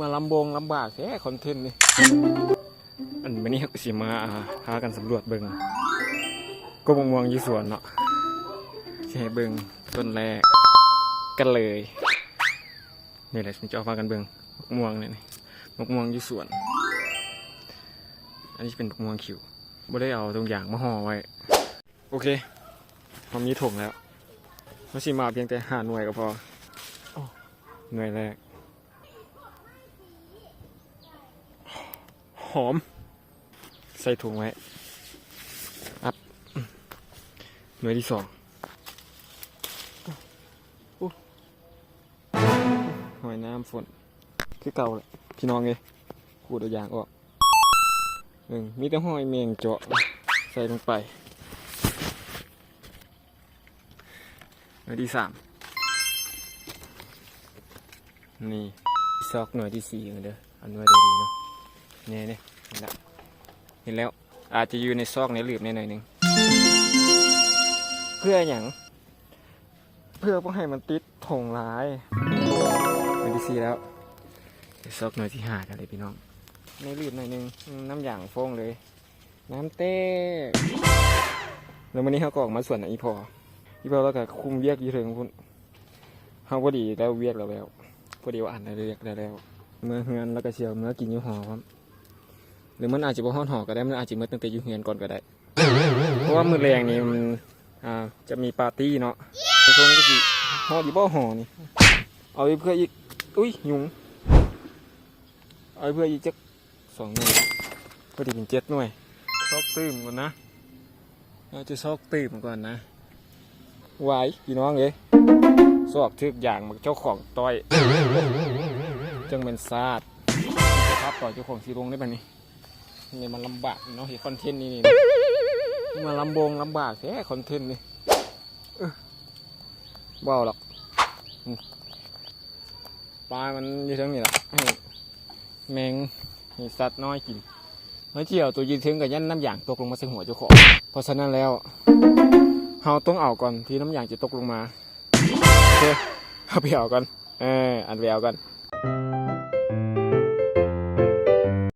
มาลำบากแค่คอนเทนต์นี่อันนี้เขาสิมาพากันสำรวจเบิงก็มองอยู่สวนเนาะใช่เบิงต้นแรกกันเลยนี่แหละฉันจะพากันเบิงมะม่วงเนี่ยมะม่วงอยู่สวนอันนี้เป็นมะม่วงขิวไม่ได้เอาตรงอย่างมาห่อไว้โอเคพร้อมนี้ถงแล้วมาชิมาเพียงแต่5 หน่วยก็พอหน่วยแรกหอมใส่ถุงไว้อัดหน่วยที่ 2หอยน้ำฝนคือเก่าเลยพี่น้องเลยขูดตัวอย่างออกมีแต่หอยเมงเจาะใส่ลงไปหน่วยที่ 3นี่ซอกหน่วยที่ 4เด้ออันหน่วยเดียวดีเนาะเนี่ยเห็นแล้วอาจจะอยู่ในซอกในหลืบในหน่อยหนึ่งเพื่ออย่างเพื่อเพื่อให้มันติดถงร้ายหน่วยที่ 4แล้วซอกหน่วยที่ 5กันเลยพี่น้องในหลืบหน่อยหนึ่งน้ำอย่างฟงเลยน้ำเต้แล้ววันนี้เขาก็ออกมาส่วนอีพอแล้วก็คุมเวียกอยู่ถึงคุณเขาพอดีแล้วเวียกแล้วพอดีว่าอ่านได้เรียกได้แล้วเมื่อเฮือนแล้วก็เชียวเมื่อกินอยู่หอครับหรือมันอาจจะบ่ฮ้อนหอก็ได้มันอาจจะมื่อตั้งแต่อยู่เฮือนก่อนก็ได้เพราะว่ามื้อแรงนี่มันจะมีปาร์ตี้เนาะตรงก็สิหอดีบ่หอนี่เอาไปเพื่ออีกอุ้ยยุงเอาไปเพื่ออีกจัก2 หน่วยพอดีเป็น7 หน่วยซอกตื้มก่อนนะเราจะซอกตื้มก่อนนะไหวพี่น้องเลยซอกทึกอย่างมันเจ้าของต้อยจังเป็นซาดจะทับต่อเจ้าของสีลงได้ป่ะนี่นี่มันลำบากเนาะเห็นคอนเทนต์นี่มาลำบากแค่คอนเทนต์นี่เบาหรอกปลามันอยู่ทั้งนี้แหละให้แมงให้สัตว์น้อยกินเมื่อเจียวตัวยืนถึงกับยันน้ำยางตกลงมาใส่หัวเจ้าของเพราะฉะนั้นแล้วเราต้องเอาก่อนที่น้ำยางจะตกลงมาโอเคเอาไปเอาก่อนอันไปเอาก่อน